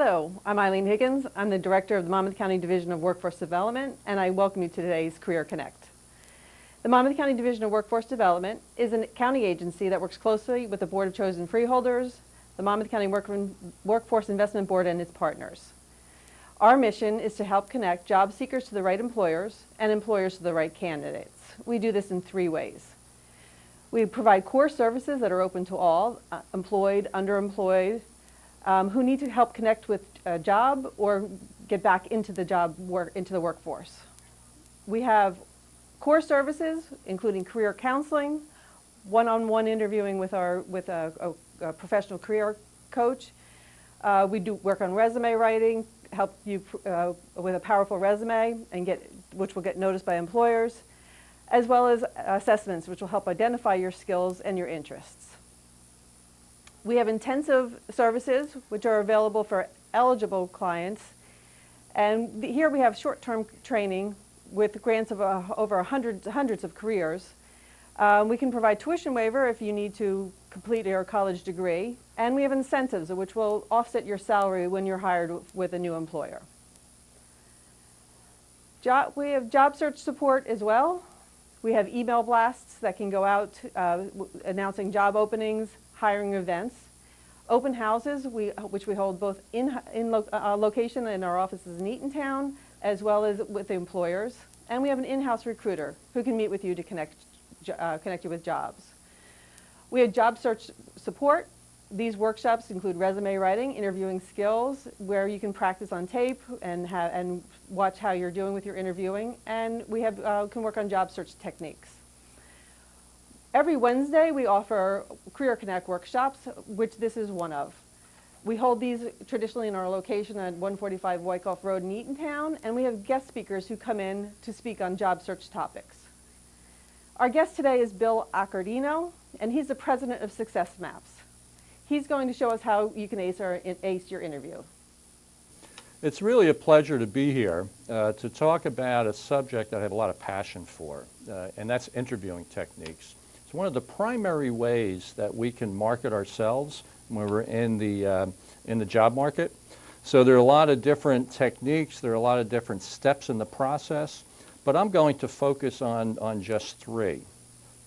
Hello, I'm Eileen Higgins. I'm the Director of the Monmouth County Division of Workforce Development, and I welcome you to today's Career Connect. The Monmouth County Division of Workforce Development is a county agency that works closely with the Board of Chosen Freeholders, the Monmouth County Workforce Investment Board, and its partners. Our mission is to help connect job seekers to the right employers and employers to the right candidates. We do this in three ways. We provide core services that are open to all, employed, underemployed, who need to help connect with a job or get back into the workforce. We have core services, including career counseling, one-on-one interviewing with a professional career coach. We do work on resume writing, help you with a powerful resume, which will get noticed by employers, as well as assessments, which will help identify your skills and your interests. We have intensive services, which are available for eligible clients. And here we have short-term training with grants of over hundreds of careers. We can provide tuition waiver if you need to complete your college degree. And we have incentives, which will offset your salary when you're hired with a new employer. We have job search support as well. We have email blasts that can go out announcing job openings, hiring events, open houses, which we hold both in location in our offices in Eatontown, as well as with the employers. And we have an in-house recruiter who can meet with you to connect you with jobs. We have job search support. These workshops include resume writing, interviewing skills, where you can practice on tape and watch how you're doing with your interviewing. And we can work on job search techniques. Every Wednesday, we offer Career Connect workshops, which this is one of. We hold these traditionally in our location at 145 Wyckoff Road in Eatontown, and we have guest speakers who come in to speak on job search topics. Our guest today is Bill Accordino, and he's the president of Success Maps. He's going to show us how you can ace your interview. It's really a pleasure to be here to talk about a subject that I have a lot of passion for, and that's interviewing techniques. It's one of the primary ways that we can market ourselves when we're in the job market. So there are a lot of different techniques, there are a lot of different steps in the process, but I'm going to focus on just three.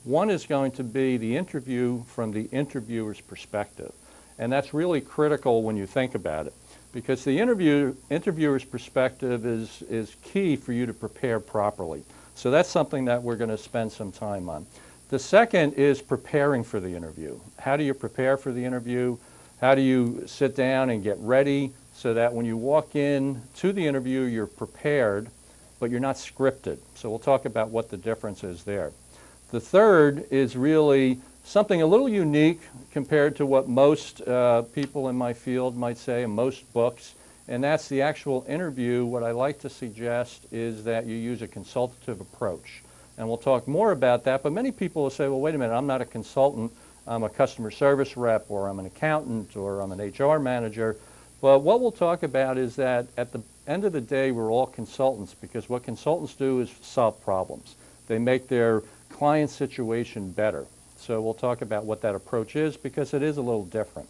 One is going to be the interview from the interviewer's perspective, and that's really critical when you think about it, because the interviewer's perspective is key for you to prepare properly. So that's something that we're going to spend some time on. The second is preparing for the interview. How do you prepare for the interview? How do you sit down and get ready so that when you walk in to the interview, you're prepared, but you're not scripted? So we'll talk about what the difference is there. The third is really something a little unique compared to what most people in my field might say, and most books, and that's the actual interview. What I like to suggest is that you use a consultative approach. And we'll talk more about that, but many people will say, well, wait a minute, I'm not a consultant, I'm a customer service rep, or I'm an accountant, or I'm an HR manager. But what we'll talk about is that at the end of the day, we're all consultants, because what consultants do is solve problems. They make their client situation better. So we'll talk about what that approach is, because it is a little different.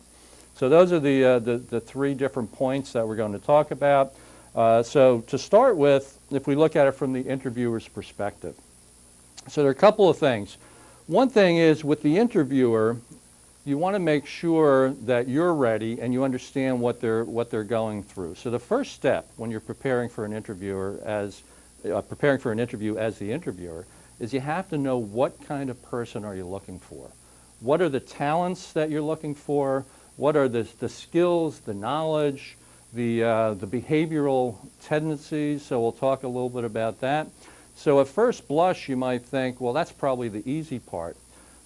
So those are the three different points that we're going to talk about. So to start with, if we look at it from the interviewer's perspective. So there are a couple of things. One thing is, with the interviewer, you want to make sure that you're ready and you understand what they're going through. So the first step when you're preparing for an interview as the interviewer is you have to know what kind of person are you looking for. What are the talents that you're looking for? What are the skills, the knowledge, the behavioral tendencies? So we'll talk a little bit about that. So at first blush, you might think, well, that's probably the easy part.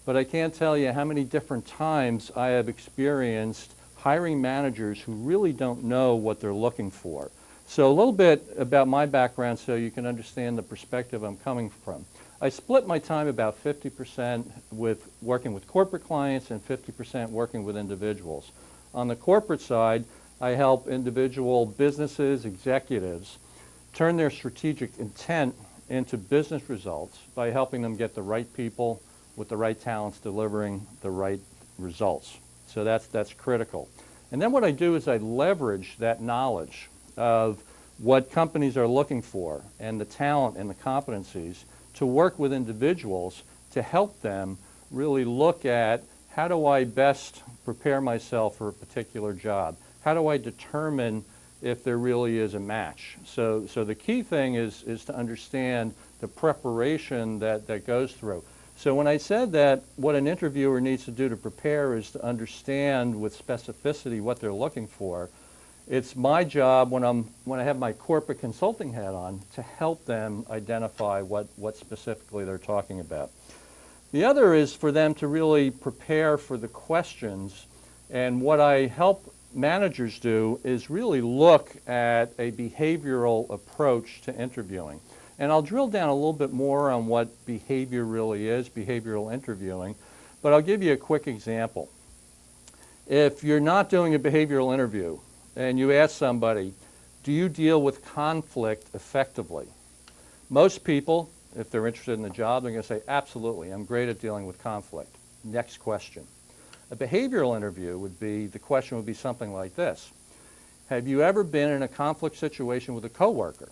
But I can't tell you how many different times I have experienced hiring managers who really don't know what they're looking for. So a little bit about my background so you can understand the perspective I'm coming from. I split my time about 50% with working with corporate clients and 50% working with individuals. On the corporate side, I help individual businesses, executives, turn their strategic intent into business results by helping them get the right people with the right talents delivering the right results. So that's critical. And then what I do is I leverage that knowledge of what companies are looking for and the talent and the competencies to work with individuals to help them really look at how do I best prepare myself for a particular job? How do I determine if there really is a match? So the key thing is to understand the preparation that goes through. So when I said that what an interviewer needs to do to prepare is to understand with specificity what they're looking for, it's my job when I have my corporate consulting hat on to help them identify what specifically they're talking about. The other is for them to really prepare for the questions, and what I help managers do is really look at a behavioral approach to interviewing. And I'll drill down a little bit more on what behavior really is, behavioral interviewing, but I'll give you a quick example. If you're not doing a behavioral interview and you ask somebody, do you deal with conflict effectively? Most people, if they're interested in the job, they're going to say, absolutely, I'm great at dealing with conflict. Next question. A behavioral interview would be, the question would be something like this. Have you ever been in a conflict situation with a coworker?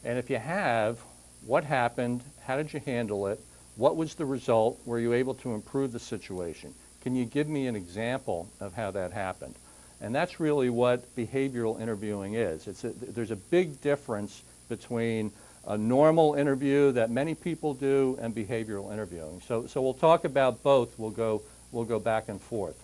And if you have, what happened? How did you handle it? What was the result? Were you able to improve the situation? Can you give me an example of how that happened? And that's really what behavioral interviewing is. There's a big difference between a normal interview that many people do and behavioral interviewing. So we'll talk about both. We'll go back and forth.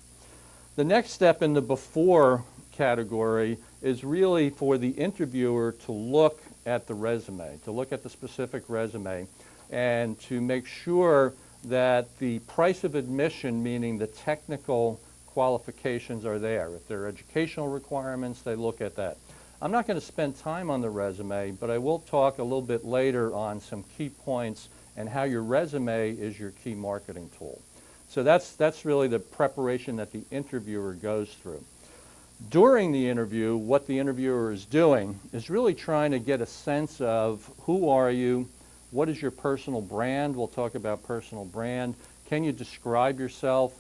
The next step in the before category is really for the interviewer to look at the resume, to look at the specific resume, and to make sure that the price of admission, meaning the technical qualifications, are there. If there are educational requirements, they look at that. I'm not going to spend time on the resume, but I will talk a little bit later on some key points and how your resume is your key marketing tool. So that's really the preparation that the interviewer goes through. During the interview, what the interviewer is doing is really trying to get a sense of who are you, what is your personal brand. We'll talk about personal brand. Can you describe yourself?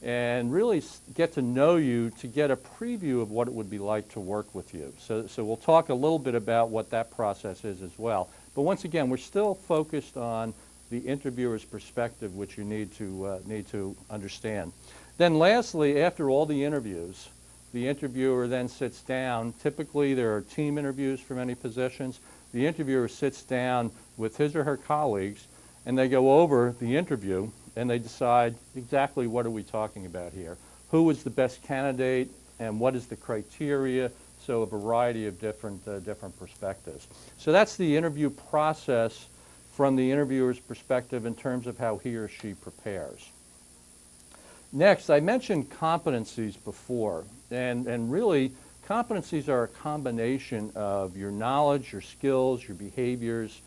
And really get to know you to get a preview of what it would be like to work with you. So we'll talk a little bit about what that process is as well. But once again, we're still focused on the interviewer's perspective, which you need to understand. Then lastly, after all the interviews, the interviewer then sits down. Typically, there are team interviews for many positions. The interviewer sits down with his or her colleagues, and they go over the interview, and they decide exactly what are we talking about here. Who is the best candidate, and what is the criteria? So a variety of different perspectives. So that's the interview process from the interviewer's perspective in terms of how he or she prepares. Next, I mentioned competencies before, and really competencies are a combination of your knowledge, your skills, your behaviors,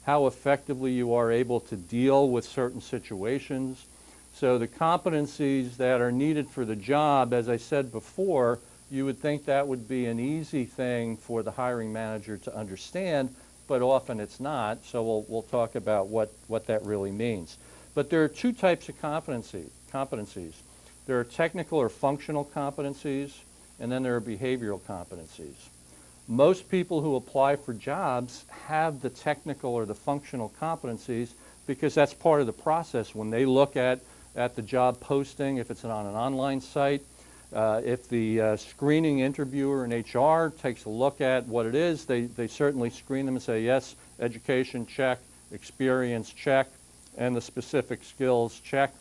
how effectively you are able to deal with certain situations. So the competencies that are needed for the job, as I said before, you would think that would be an easy thing for the hiring manager to understand, but often it's not. So we'll talk about what that really means. But there are two types of competencies. There are technical or functional competencies, and then there are behavioral competencies. Most people who apply for jobs have the technical or the functional competencies because that's part of the process. When they look at the job posting, if it's on an online site, if the screening interviewer in HR takes a look at what it is, they certainly screen them and say, yes, education, check, experience, check, and the specific skills, check.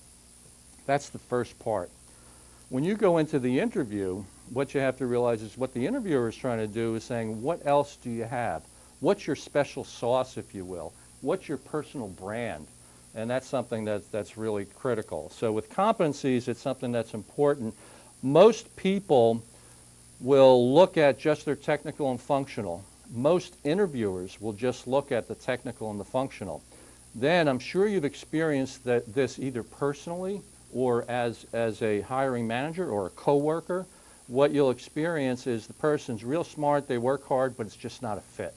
That's the first part. When you go into the interview, what you have to realize is what the interviewer is trying to do is saying, what else do you have? What's your special sauce, if you will? What's your personal brand? And that's something that's really critical. So with competencies, it's something that's important. Most people will look at just their technical and functional. Most interviewers will just look at the technical and the functional. Then I'm sure you've experienced this either personally or as a hiring manager or a coworker. What you'll experience is the person's real smart, they work hard, but it's just not a fit.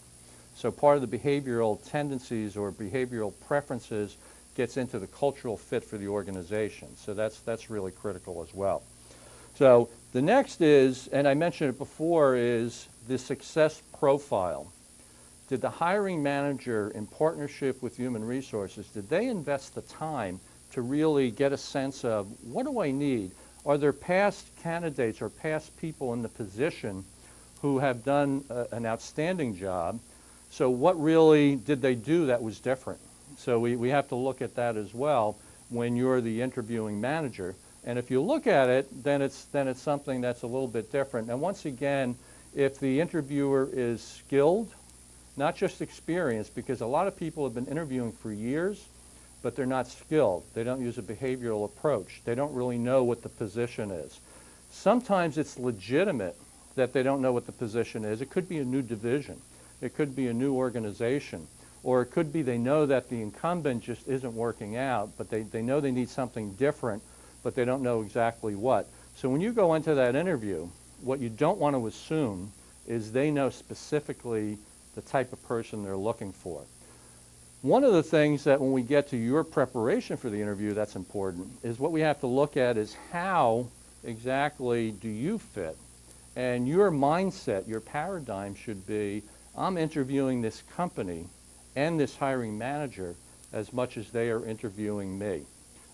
So part of the behavioral tendencies or behavioral preferences gets into the cultural fit for the organization. So that's really critical as well. So the next is, and I mentioned it before, is the success profile. Did the hiring manager, in partnership with human resources, did they invest the time to really get a sense of, what do I need? Are there past candidates or past people in the position who have done an outstanding job? So what really did they do that was different? So we have to look at that as well when you're the interviewing manager. And if you look at it, then it's something that's a little bit different. And once again, if the interviewer is skilled, not just experienced, because a lot of people have been interviewing for years, but they're not skilled. They don't use a behavioral approach. They don't really know what the position is. Sometimes it's legitimate that they don't know what the position is. It could be a new division. It could be a new organization. Or it could be they know that the incumbent just isn't working out, but they know they need something different, but they don't know exactly what. So when you go into that interview, what you don't want to assume is they know specifically the type of person they're looking for. One of the things that when we get to your preparation for the interview that's important is what we have to look at is how exactly do you fit? And your mindset, your paradigm should be, I'm interviewing this company and this hiring manager as much as they are interviewing me.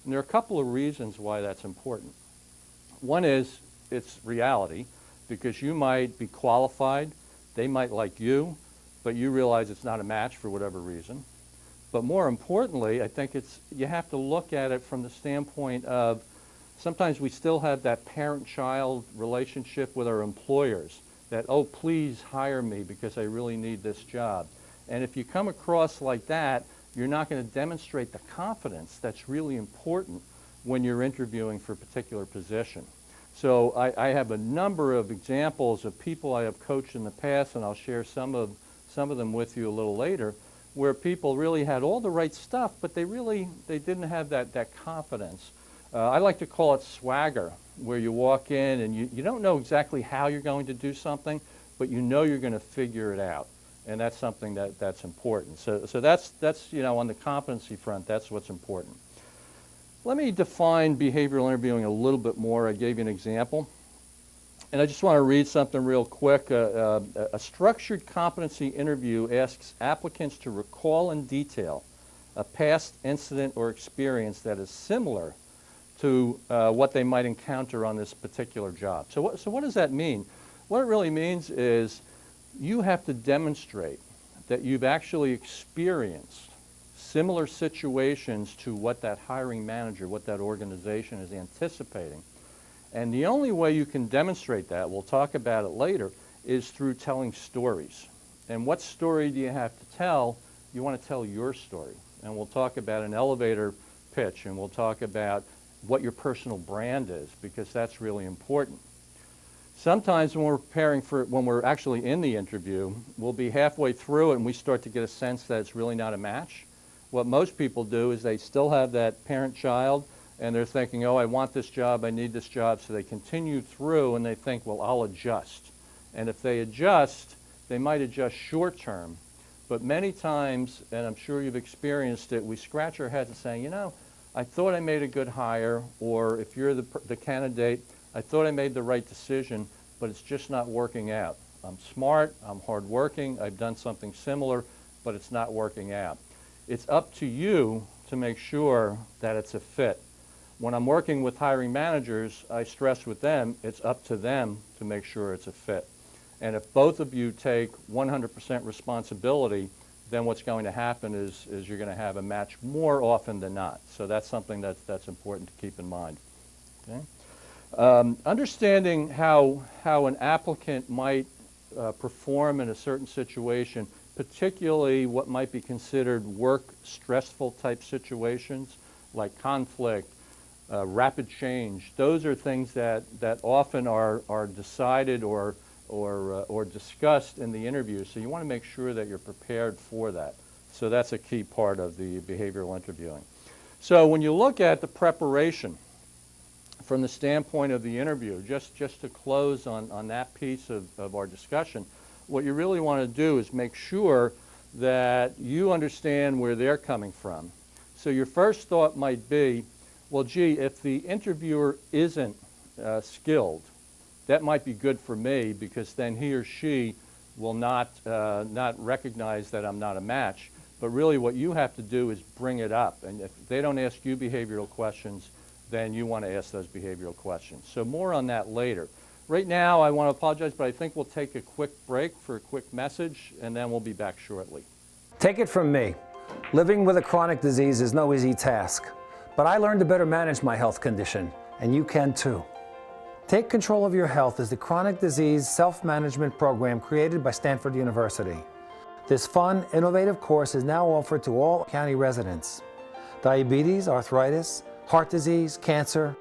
And there are a couple of reasons why that's important. One is it's reality, because you might be qualified, they might like you, but you realize it's not a match for whatever reason. But more importantly, I think you have to look at it from the standpoint of sometimes we still have that parent-child relationship with our employers, that, oh, please hire me because I really need this job. And if you come across like that, you're not going to demonstrate the confidence that's really important when you're interviewing for a particular position. So I have a number of examples of people I have coached in the past, and I'll share some of them with you a little later, where people really had all the right stuff, but they didn't have that confidence. I like to call it swagger, where you walk in and you don't know exactly how you're going to do something, but you know you're going to figure it out. And that's something that's important. So that's on the competency front, that's what's important. Let me define behavioral interviewing a little bit more. I gave you an example. And I just want to read something real quick. A structured competency interview asks applicants to recall in detail a past incident or experience that is similar to what they might encounter on this particular job. So what does that mean? What it really means is you have to demonstrate that you've actually experienced similar situations to what that hiring manager, what that organization is anticipating. And the only way you can demonstrate that, we'll talk about it later, is through telling stories. And what story do you have to tell? You want to tell your story. And we'll talk about an elevator pitch, and we'll talk about what your personal brand is, because that's really important. Sometimes when we're actually in the interview, we'll be halfway through it and we start to get a sense that it's really not a match. What most people do is they still have that parent-child, and they're thinking, oh, I want this job, I need this job, so they continue through and they think, well, I'll adjust. And if they adjust, they might adjust short-term, but many times, and I'm sure you've experienced it, we scratch our heads and saying, you know, I thought I made a good hire, or if you're the candidate, I thought I made the right decision, but it's just not working out. I'm smart, I'm hardworking, I've done something similar, but it's not working out. It's up to you to make sure that it's a fit. When I'm working with hiring managers, I stress with them, it's up to them to make sure it's a fit. And if both of you take 100% responsibility, then what's going to happen is you're going to have a match more often than not. So that's something that's important to keep in mind. Okay? Understanding how an applicant might perform in a certain situation, particularly what might be considered work stressful type situations like conflict, rapid change. Those are things that often are decided or discussed in the interview. So you want to make sure that you're prepared for that. So that's a key part of the behavioral interviewing. So when you look at the preparation from the standpoint of the interview, just to close on that piece of our discussion, what you really want to do is make sure that you understand where they're coming from. So your first thought might be, well, gee, if the interviewer isn't skilled, that might be good for me because then he or she will not recognize that I'm not a match. But really what you have to do is bring it up. And if they don't ask you behavioral questions, then you want to ask those behavioral questions. So more on that later. Right now, I want to apologize, but I think we'll take a quick break for a quick message, and then we'll be back shortly. Take it from me. Living with a chronic disease is no easy task, but I learned to better manage my health condition, and you can too. Take Control of Your Health is the chronic disease self-management program created by Stanford University. This fun, innovative course is now offered to all county residents. Diabetes, arthritis, heart disease, cancer.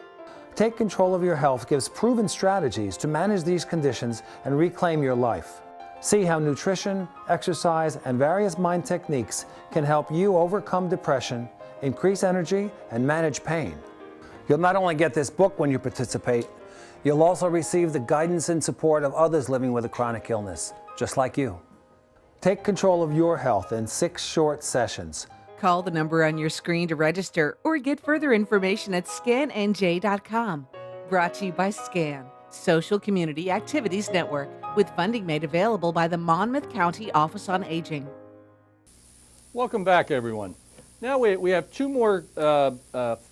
Take Control of Your Health gives proven strategies to manage these conditions and reclaim your life. See how nutrition, exercise, and various mind techniques can help you overcome depression, increase energy, and manage pain. You'll not only get this book when you participate, you'll also receive the guidance and support of others living with a chronic illness, just like you. Take control of your health in 6 short sessions. Call the number on your screen to register or get further information at scannj.com. Brought to you by SCAN, Social Community Activities Network, with funding made available by the Monmouth County Office on Aging. Welcome back, everyone. Now we have 2 more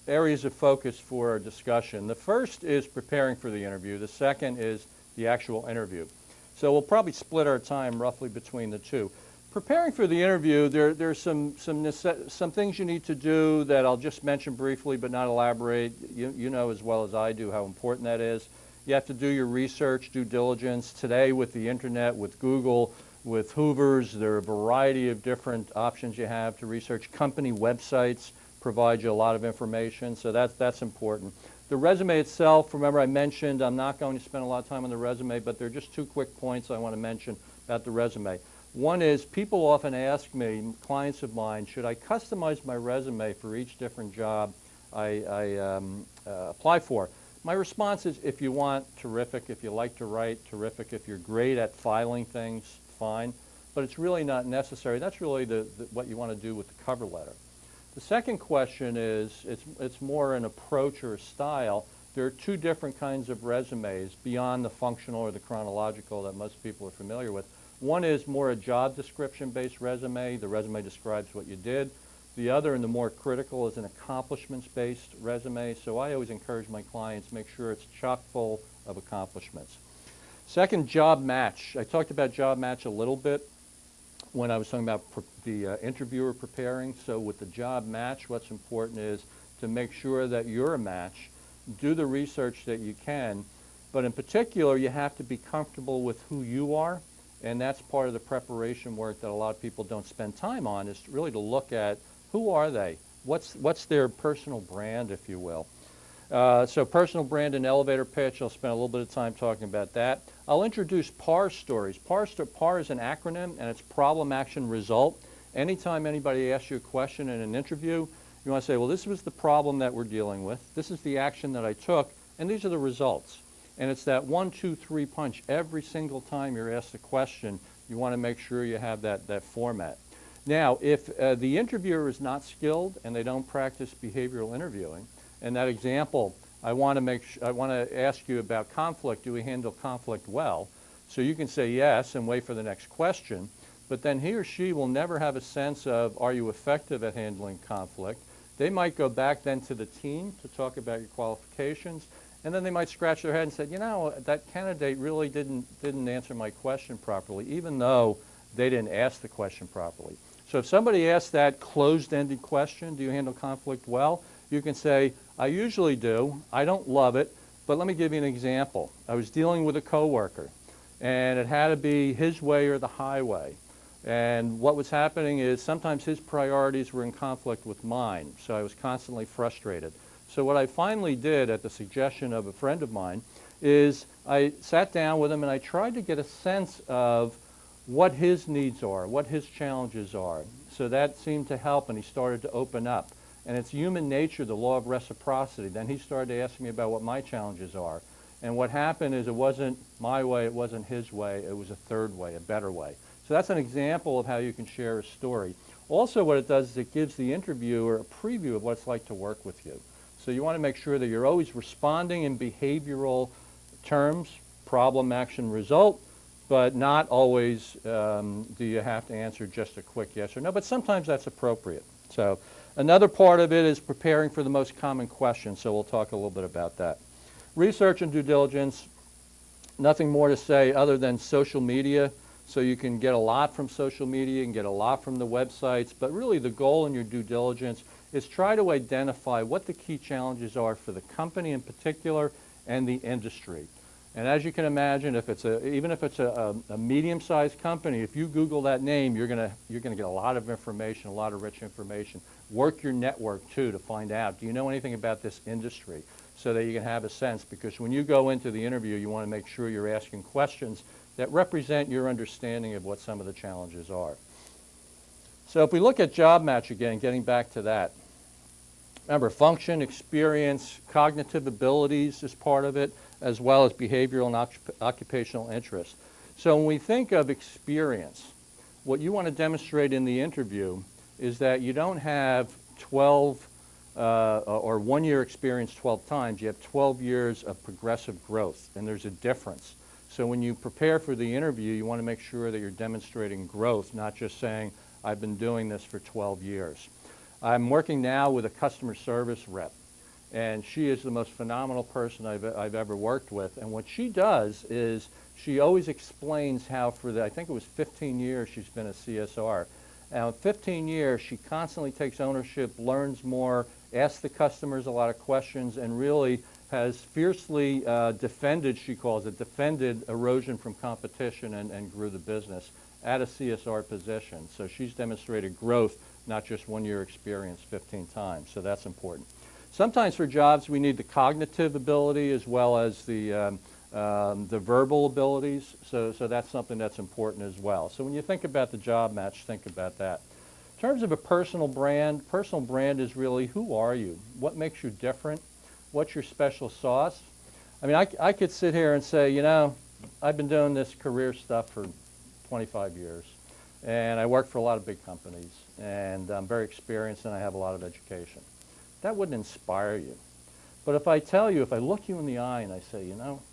areas of focus for our discussion. The first is preparing for the interview. The second is the actual interview. So we'll probably split our time roughly between the 2. Preparing for the interview, there's some things you need to do that I'll just mention briefly but not elaborate. You know as well as I do how important that is. You have to do your research, due diligence. Today with the internet, with Google, with Hoover's, there are a variety of different options you have to research. Company websites provide you a lot of information, so that's important. The resume itself, remember I mentioned I'm not going to spend a lot of time on the resume, but there are just 2 quick points I want to mention about the resume. One is people often ask me, clients of mine, should I customize my resume for each different job I apply for? My response is if you want, terrific. If you like to write, terrific. If you're great at filing things, fine. But it's really not necessary. That's really what you want to do with the cover letter. The second question is, it's more an approach or a style. There are 2 different kinds of resumes beyond the functional or the chronological that most people are familiar with. One is more a job description-based resume. The resume describes what you did. The other, and the more critical, is an accomplishments-based resume. So I always encourage my clients, make sure it's chock full of accomplishments. Second, job match. I talked about job match a little bit when I was talking about the interviewer preparing. So with the job match, what's important is to make sure that you're a match. Do the research that you can. But in particular, you have to be comfortable with who you are. And that's part of the preparation work that a lot of people don't spend time on, is really to look at who are they? What's their personal brand, if you will. So personal brand and elevator pitch, I'll spend a little bit of time talking about that. I'll introduce PAR stories. PAR is an acronym, and it's problem, action, result. Anytime anybody asks you a question in an interview, you want to say, well, this was the problem that we're dealing with. This is the action that I took, and these are the results. And it's that 1, 2, 3 punch. Every single time you're asked a question, you want to make sure you have that format. Now, if the interviewer is not skilled and they don't practice behavioral interviewing, and that example, I want to ask you about conflict. Do we handle conflict well? So you can say yes and wait for the next question, but then he or she will never have a sense of, are you effective at handling conflict? They might go back then to the team to talk about your qualifications. And then they might scratch their head and say, you know, that candidate really didn't answer my question properly, even though they didn't ask the question properly. So if somebody asks that closed-ended question, do you handle conflict well? You can say, I usually do. I don't love it, but let me give you an example. I was dealing with a coworker, and it had to be his way or the highway. And what was happening is sometimes his priorities were in conflict with mine, so I was constantly frustrated. So what I finally did, at the suggestion of a friend of mine, is I sat down with him and I tried to get a sense of what his needs are, what his challenges are. So that seemed to help, and he started to open up. And it's human nature, the law of reciprocity. Then he started to ask me about what my challenges are. And what happened is it wasn't my way, it wasn't his way, it was a third way, a better way. So that's an example of how you can share a story. Also what it does is it gives the interviewer a preview of what it's like to work with you. So you want to make sure that you're always responding in behavioral terms, problem, action, result, but not always do you have to answer just a quick yes or no, but sometimes that's appropriate. So another part of it is preparing for the most common questions, so we'll talk a little bit about that. Research and due diligence, nothing more to say other than social media. So you can get a lot from social media, you can get a lot from the websites, but really the goal in your due diligence is try to identify what the key challenges are for the company in particular and the industry. And as you can imagine, if it's even if it's a medium-sized company, if you Google that name, you're gonna get a lot of information, a lot of rich information. Work your network too to find out, do you know anything about this industry? So that you can have a sense, because when you go into the interview, you want to make sure you're asking questions that represent your understanding of what some of the challenges are. So if we look at job match again, getting back to that, remember function, experience, cognitive abilities is part of it, as well as behavioral and occupational interests. So when we think of experience, what you want to demonstrate in the interview is that you don't have 12 or 1 year experience 12 times, you have 12 years of progressive growth, and there's a difference. So when you prepare for the interview, you want to make sure that you're demonstrating growth, not just saying, I've been doing this for 12 years. I'm working now with a customer service rep, and she is the most phenomenal person I've ever worked with. And what she does is she always explains how for the, I think it was 15 years she's been a CSR. Now in 15 years, she constantly takes ownership, learns more, asks the customers a lot of questions, and really has fiercely defended, she calls it, defended erosion from competition and grew the business at a CSR position. So she's demonstrated growth, not just 1 year experience 15 times, so that's important. Sometimes for jobs we need the cognitive ability as well as the verbal abilities, so that's something that's important as well. So when you think about the job match, think about that. In terms of a personal brand is really who are you? What makes you different? What's your special sauce? I mean, I could sit here and say, you know, I've been doing this career stuff for 25 years, and I work for a lot of big companies, and I'm very experienced, and I have a lot of education. That wouldn't inspire you. But if I tell you, if I look you in the eye and I say, you know,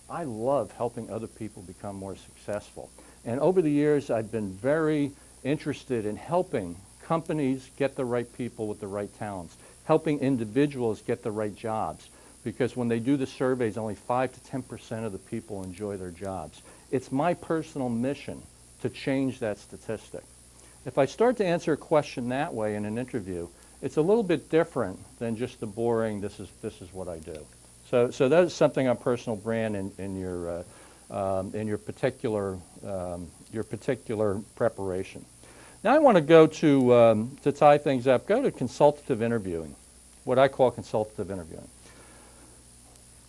I love helping other people become more successful. And over the years, I've been very interested in helping companies get the right people with the right talents, helping individuals get the right jobs. Because when they do the surveys, only 5 to 10% of the people enjoy their jobs. It's my personal mission to change that statistic. If I start to answer a question that way in an interview, it's a little bit different than just the boring, this is what I do. So that is something on personal brand in your particular preparation. Now I want to go to tie things up, go to consultative interviewing, what I call consultative interviewing.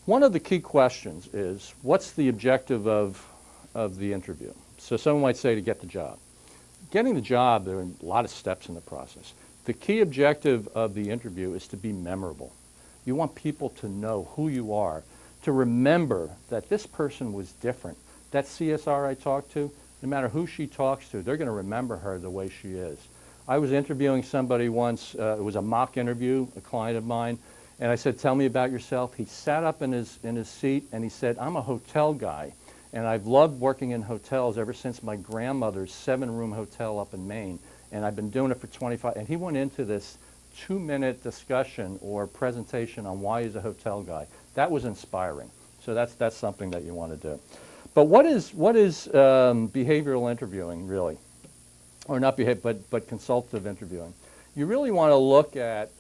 One of the key questions is, what's the objective of the interview? So someone might say to get the job. Getting the job, there are a lot of steps in the process. The key objective of the interview is to be memorable. You want people to know who you are, to remember that this person was different. That CSR I talked to, no matter who she talks to, they're going to remember her the way she is. I was interviewing somebody once, it was a mock interview, a client of mine, and I said, tell me about yourself. He sat up in his seat and he said, I'm a hotel guy, and I've loved working in hotels ever since my grandmother's 7-room hotel up in Maine, and I've been doing it for 25, and he went into this 2-minute discussion or presentation on why he's a hotel guy. That was inspiring. So that's something that you want to do. But what is behavioral interviewing really? Or not behavior, but consultative interviewing. You really want to look at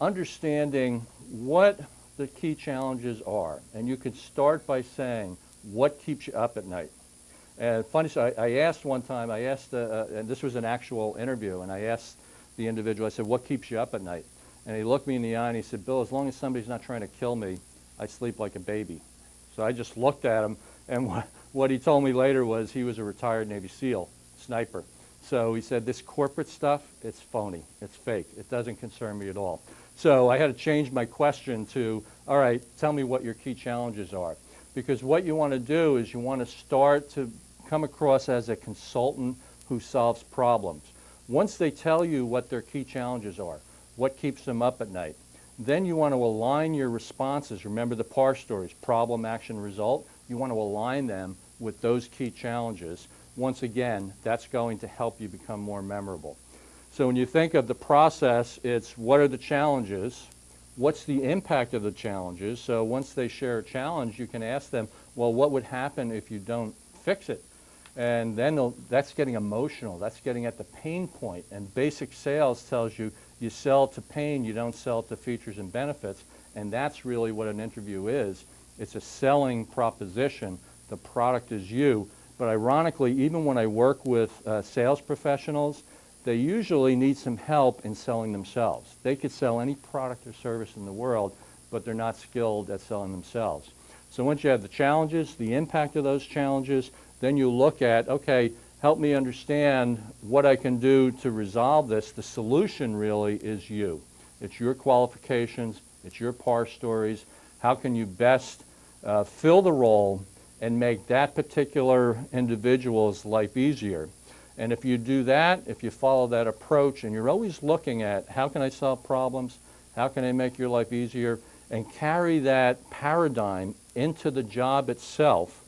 understanding what the key challenges are. And you could start by saying, what keeps you up at night? And funny, so I asked one time, and this was an actual interview, and I asked the individual, I said, what keeps you up at night? And he looked me in the eye and he said, Bill, as long as somebody's not trying to kill me, I sleep like a baby. So I just looked at him, and what he told me later was he was a retired Navy SEAL, sniper. So he said, this corporate stuff, it's phony, it's fake, it doesn't concern me at all. So I had to change my question to, all right, tell me what your key challenges are. Because what you want to do is you want to start to come across as a consultant who solves problems. Once they tell you what their key challenges are, what keeps them up at night, Then you want to align your responses. Remember the PAR stories, problem, action, result. You want to align them with those key challenges. Once again, that's going to help you become more memorable. So when you think of the process, it's what are the challenges? What's the impact of the challenges? So once they share a challenge, you can ask them, well, what would happen if you don't fix it? And then that's getting emotional. That's getting at the pain point. And basic sales tells you you sell to pain, you don't sell to features and benefits. And that's really what an interview is. It's a selling proposition. The product is you. But ironically, even when I work with sales professionals, they usually need some help in selling themselves. They could sell any product or service in the world, but they're not skilled at selling themselves. So once you have the challenges, the impact of those challenges, then you look at, okay, help me understand what I can do to resolve this. The solution really is you. It's your qualifications, it's your PAR stories. How can you best fill the role and make that particular individual's life easier? And if you do that, if you follow that approach, and you're always looking at how can I solve problems, how can I make your life easier, and carry that paradigm into the job itself,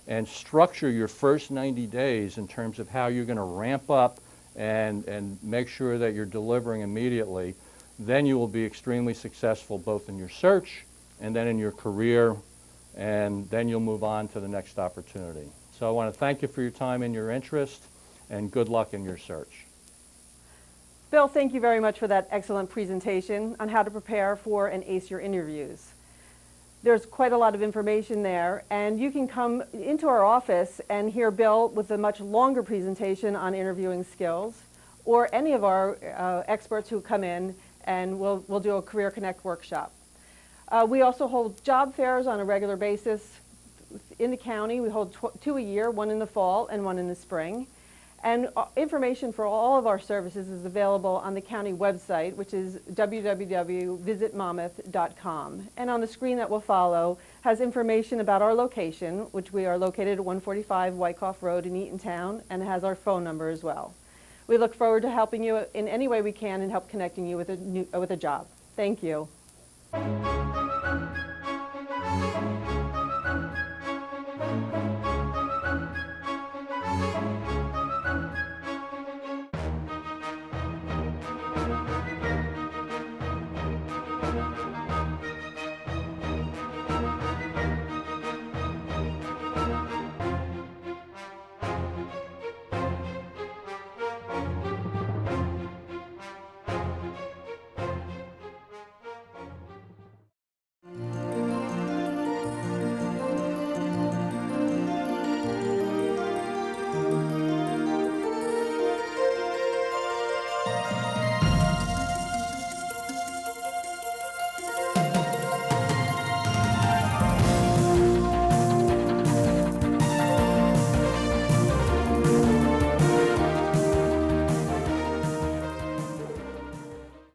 and structure your first 90 days in terms of how you're going to ramp up and make sure that you're delivering immediately, then you will be extremely successful both in your search and then in your career, and then you'll move on to the next opportunity. So I want to thank you for your time and your interest, and good luck in your search. Bill, thank you very much for that excellent presentation on how to prepare for and ace your interviews. There's quite a lot of information there, and you can come into our office and hear Bill with a much longer presentation on interviewing skills, or any of our experts who come in, and we'll do a Career Connect workshop. We also hold job fairs on a regular basis in the county. We hold 2 a year, one in the fall and one in the spring. And information for all of our services is available on the county website, which is www.visitmonmouth.com. And on the screen that will follow has information about our location, which we are located at 145 Wyckoff Road in Eatontown, and has our phone number as well. We look forward to helping you in any way we can and help connecting you with a job. Thank you.